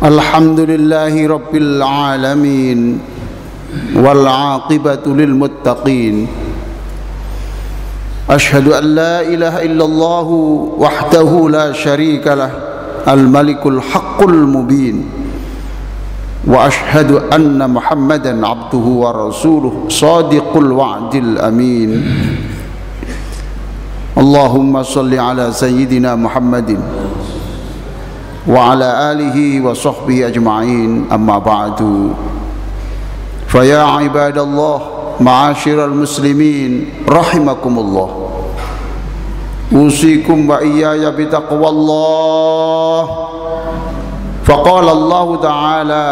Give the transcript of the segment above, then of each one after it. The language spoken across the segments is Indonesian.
Alhamdulillahi Rabbil Alamin wal aqibatu lil muttaqin. Ashhadu an la ilaha illallah wahdahu la syarika lah al malikul haqqul mubin. Wa ashhadu anna Muhammadan abduhu wa rasuluh sadiqul wa'dil amin. Allahumma salli ala sayyidina Muhammadin wa ala alihi wa sahbihi ajma'in, amma ba'du. Faya ibadallah ma'asyiral muslimin rahimakumullah, usikum wa iyaya bitaqwallah. Faqala Allah ta'ala,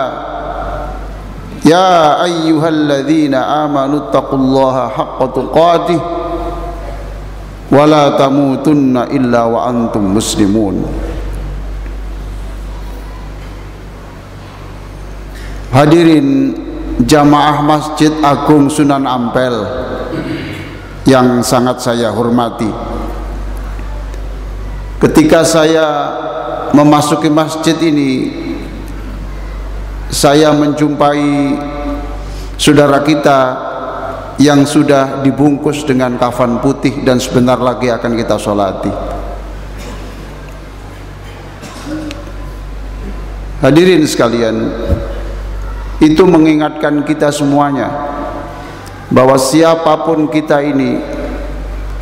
ya ayyuhalladzina amanu taqullaha haqqa tuqatih wa la tamutunna illa wa antum muslimun. Hadirin jamaah Masjid Agung Sunan Ampel yang sangat saya hormati, ketika saya memasuki masjid ini, saya menjumpai saudara kita yang sudah dibungkus dengan kafan putih dan sebentar lagi akan kita sholati. Hadirin sekalian, itu mengingatkan kita semuanya bahwa siapapun kita ini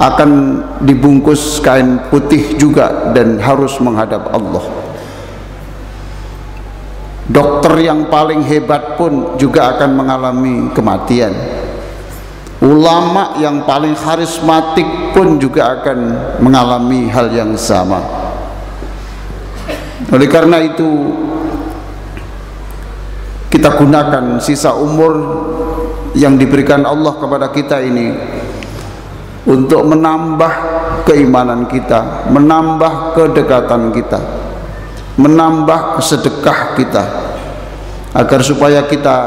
akan dibungkus kain putih juga dan harus menghadap Allah. Dokter yang paling hebat pun juga akan mengalami kematian. Ulama yang paling karismatik pun juga akan mengalami hal yang sama. Oleh karena itu, kita gunakan sisa umur yang diberikan Allah kepada kita ini untuk menambah keimanan kita, menambah kedekatan kita, menambah sedekah kita, agar supaya kita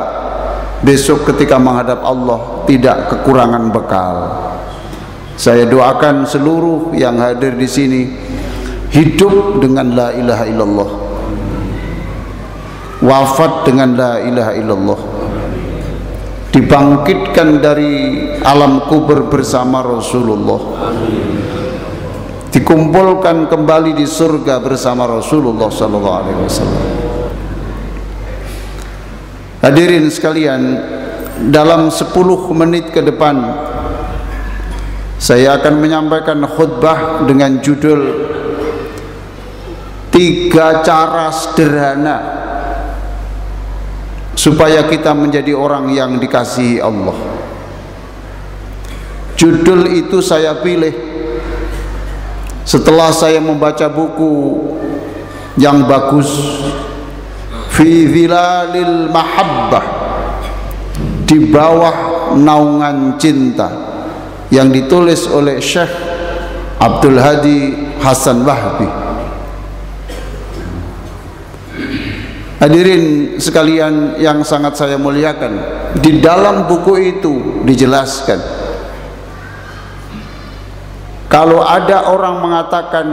besok ketika menghadap Allah tidak kekurangan bekal. Saya doakan seluruh yang hadir di sini hidup dengan la ilaha illallah, wafat dengan la ilaha illallah, dibangkitkan dari alam kubur bersama Rasulullah, dikumpulkan kembali di surga bersama Rasulullah sallallahu alaihi wasallam. Hadirin sekalian, dalam 10 menit ke depan saya akan menyampaikan khutbah dengan judul 3 cara sederhana supaya kita menjadi orang yang dikasihi Allah. Judul itu saya pilih setelah saya membaca buku yang bagus, Fi Zilalil Mahabbah, di bawah naungan cinta, yang ditulis oleh Syekh Abdul Hadi Hasan Wahbi. Hadirin sekalian yang sangat saya muliakan, di dalam buku itu dijelaskan, kalau ada orang mengatakan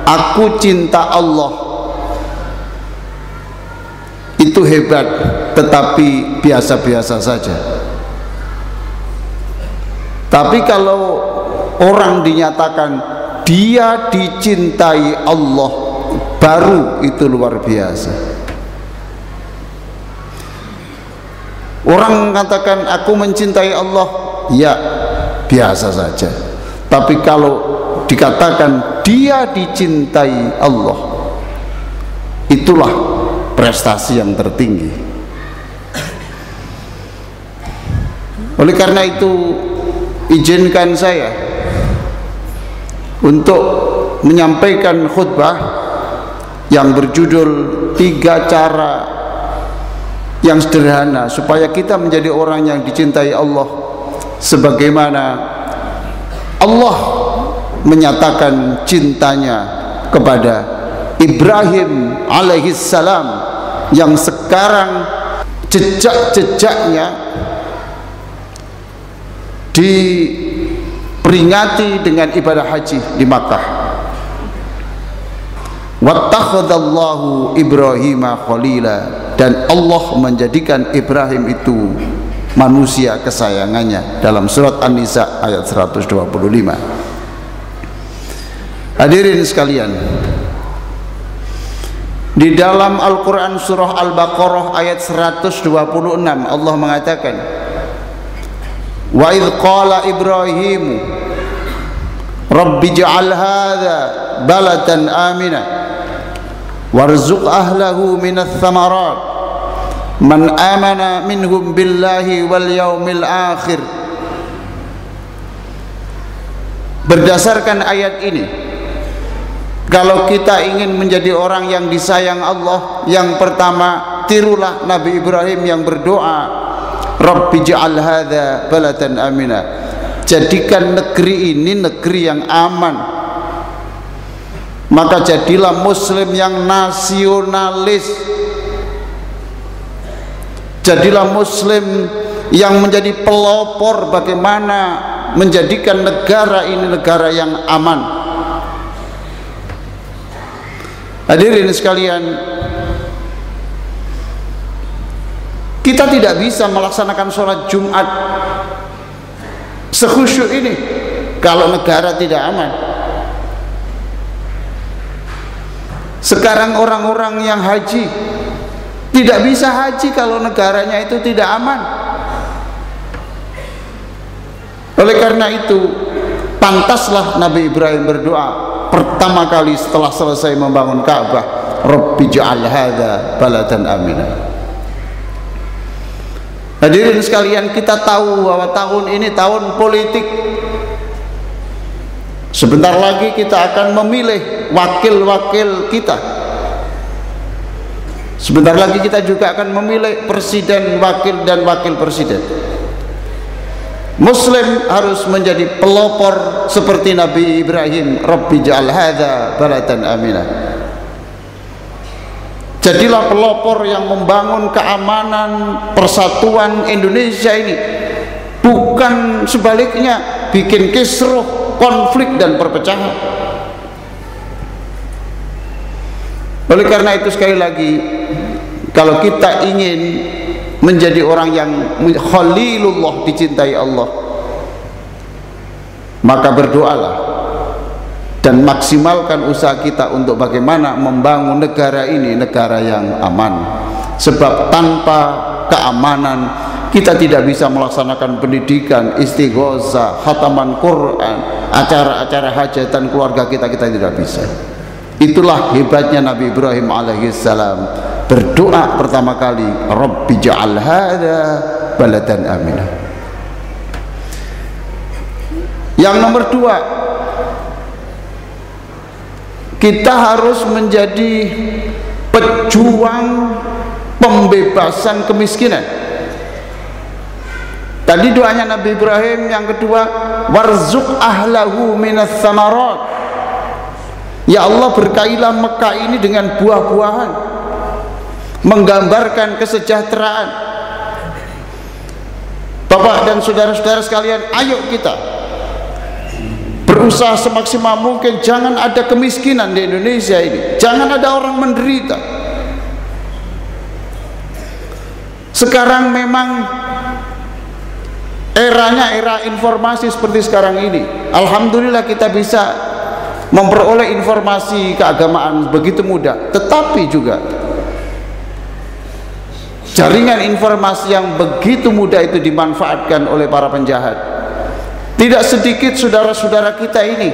aku cinta Allah, itu hebat, tetapi biasa-biasa saja. Tapi kalau orang dinyatakan dia dicintai Allah, baru itu luar biasa. Orang mengatakan aku mencintai Allah, ya biasa saja. Tapi kalau dikatakan dia dicintai Allah, itulah prestasi yang tertinggi. Oleh karena itu, izinkan saya untuk menyampaikan khutbah yang berjudul 3 cara yang sederhana supaya kita menjadi orang yang dicintai Allah, sebagaimana Allah menyatakan cintanya kepada Ibrahim alaihissalam, yang sekarang jejak-jejaknya diperingati dengan ibadah haji di Makkah. wattakhadallahu Ibrahima khalila, dan Allah menjadikan Ibrahim itu manusia kesayangannya, dalam surat An-Nisa ayat 125. Hadirin sekalian, di dalam Al-Quran surah Al-Baqarah ayat 126 Allah mengatakan, wa idh qala Ibrahimu rabbi ja'al hadha baladan amina warzuq ahlahu minats thamarat man amana minhum billahi wal yaumil akhir. Berdasarkan ayat ini, kalau kita ingin menjadi orang yang disayang Allah, yang pertama tirulah Nabi Ibrahim yang berdoa, Rabbi ja'al hadha baladan amina, jadikan negeri ini negeri yang aman. Maka jadilah muslim yang nasionalis, jadilah muslim yang menjadi pelopor bagaimana menjadikan negara ini negara yang aman. Hadirin sekalian, kita tidak bisa melaksanakan sholat Jumat sekhusyuk ini kalau negara tidak aman. Sekarang orang-orang yang haji tidak bisa haji kalau negaranya itu tidak aman. Oleh karena itu, pantaslah Nabi Ibrahim berdoa pertama kali setelah selesai membangun Ka'bah, Rabbi ja'al hadza baladan amina. Hadirin sekalian, kita tahu bahwa tahun ini tahun politik. Sebentar lagi kita akan memilih wakil-wakil kita. Sebentar lagi kita juga akan memilih presiden, wakil dan wakil presiden. Muslim harus menjadi pelopor seperti Nabi Ibrahim, Rabbi ja'al hadza baladan amina. Jadilah pelopor yang membangun keamanan, persatuan Indonesia ini, bukan sebaliknya bikin kisruh, konflik dan perpecahan. Oleh karena itu, sekali lagi, kalau kita ingin menjadi orang yang khalilullah, dicintai Allah, maka berdoalah dan maksimalkan usaha kita untuk bagaimana membangun negara ini negara yang aman. Sebab tanpa keamanan kita tidak bisa melaksanakan pendidikan, istighosah, khataman Quran, acara-acara hajatan keluarga kita tidak bisa. Itulah hebatnya Nabi Ibrahim alaihissalam, berdoa pertama kali, Rabbi ja'al hadza baladan aminah. Yang nomor dua, kita harus menjadi pejuang pembebasan kemiskinan. Tadi doanya Nabi Ibrahim. Yang kedua, warzuq ahlahu minats thamarat. Ya Allah, berkailah Mekah ini dengan buah-buahan, menggambarkan kesejahteraan. Bapak dan saudara-saudara sekalian, ayo kita berusaha semaksimal mungkin jangan ada kemiskinan di Indonesia ini, jangan ada orang menderita. Sekarang memang eranya era informasi seperti sekarang ini. Alhamdulillah kita bisa memperoleh informasi keagamaan begitu mudah, tetapi juga jaringan informasi yang begitu mudah itu dimanfaatkan oleh para penjahat. Tidak sedikit saudara-saudara kita ini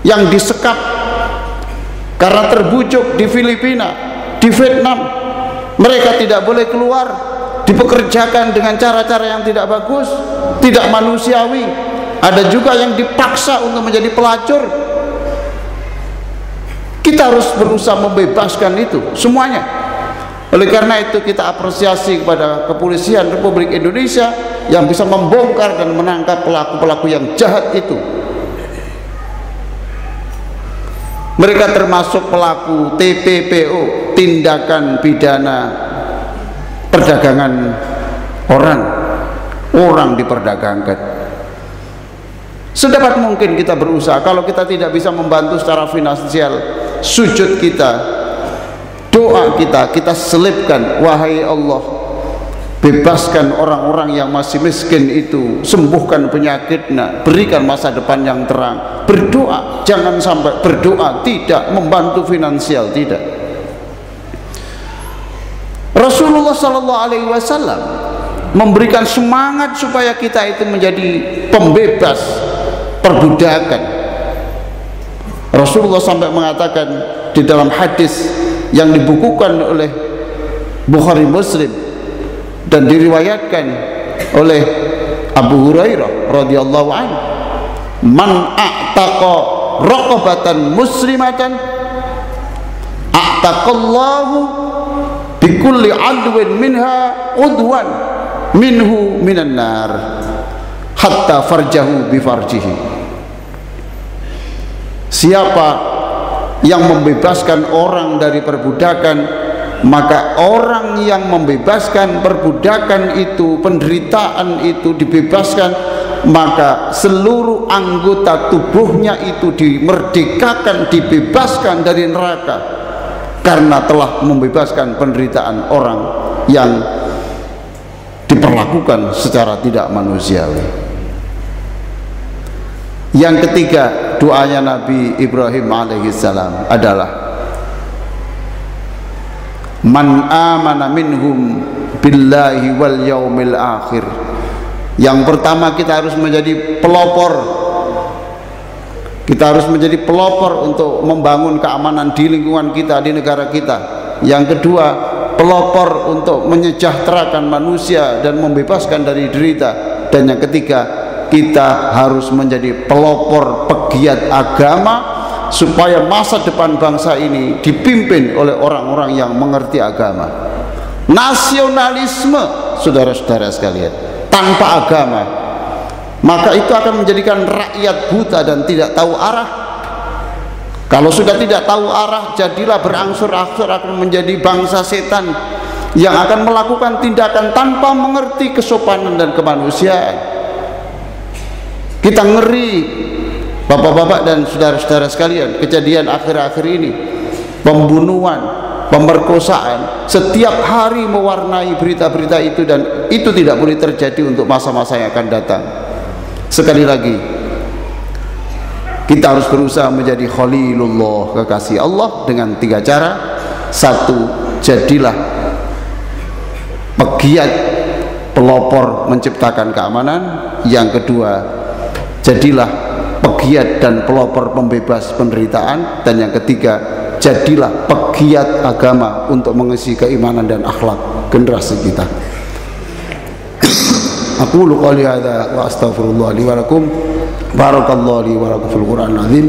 yang disekap karena terbujuk di Filipina, di Vietnam. Mereka tidak boleh keluar, dipekerjakan dengan cara-cara yang tidak bagus, tidak manusiawi. Ada juga yang dipaksa untuk menjadi pelacur. Kita harus berusaha membebaskan itu semuanya. Oleh karena itu kita apresiasi kepada Kepolisian Republik Indonesia yang bisa membongkar dan menangkap pelaku-pelaku yang jahat itu. Mereka termasuk pelaku TPPO, tindakan pidana perdagangan orang diperdagangkan. Sedapat mungkin kita berusaha. Kalau kita tidak bisa membantu secara finansial, sujud kita, doa kita selipkan, wahai Allah, bebaskan orang-orang yang masih miskin itu, sembuhkan penyakitnya, berikan masa depan yang terang. Berdoa, jangan sampai berdoa tidak membantu finansial, tidak. Rasulullah sallallahu alaihi wasallam memberikan semangat supaya kita itu menjadi pembebas perbudakan. Rasulullah sampai mengatakan di dalam hadis yang dibukukan oleh Bukhari Muslim dan diriwayatkan oleh Abu Hurairah radhiyallahu anhu, man a'taqa raqabatan muslimatan a'taqallahu bikulli adwin minha udwan minhu minan nar hatta farjahu bifarjihi. Siapa yang membebaskan orang dari perbudakan, maka orang yang membebaskan perbudakan itu, penderitaan itu dibebaskan, maka seluruh anggota tubuhnya itu dimerdekakan, dibebaskan dari neraka karena telah membebaskan penderitaan orang yang diperlakukan secara tidak manusiawi. Yang ketiga, doanya Nabi Ibrahim alaihissalam adalah man amana minhum billahi wal yaumil akhir. Yang pertama, kita harus menjadi pelopor, kita harus menjadi pelopor untuk membangun keamanan di lingkungan kita, di negara kita. Yang kedua, pelopor untuk menyejahterakan manusia dan membebaskan dari derita. Dan yang ketiga, kita harus menjadi pelopor pegiat agama supaya masa depan bangsa ini dipimpin oleh orang-orang yang mengerti agama. Nasionalisme, saudara-saudara sekalian, tanpa agama, maka itu akan menjadikan rakyat buta dan tidak tahu arah. Kalau sudah tidak tahu arah, jadilah berangsur-angsur akan menjadi bangsa setan yang akan melakukan tindakan tanpa mengerti kesopanan dan kemanusiaan. Kita ngeri, bapak-bapak dan saudara-saudara sekalian, kejadian akhir-akhir ini, pembunuhan, pemerkosaan setiap hari mewarnai berita-berita itu, dan itu tidak boleh terjadi untuk masa-masa yang akan datang. Sekali lagi, kita harus berusaha menjadi khalilullah, kekasih Allah, dengan 3 cara. 1, jadilah pegiat pelopor menciptakan keamanan. Yang kedua, jadilah pegiat dan pelopor pembebas penderitaan. Dan yang ketiga, jadilah pegiat agama untuk mengisi keimanan dan akhlak generasi kita. Aku qouli hadza wa astaghfirullah li wa lakum. Barakallahu li wa lakum fil Qur'anil azim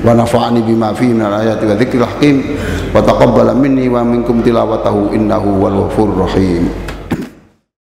wa nafa'ani bima fihi minal ayati wa dzikril hakim wa taqabbala minni wa minkum tilawatahu innahu wal ghafurur rahim.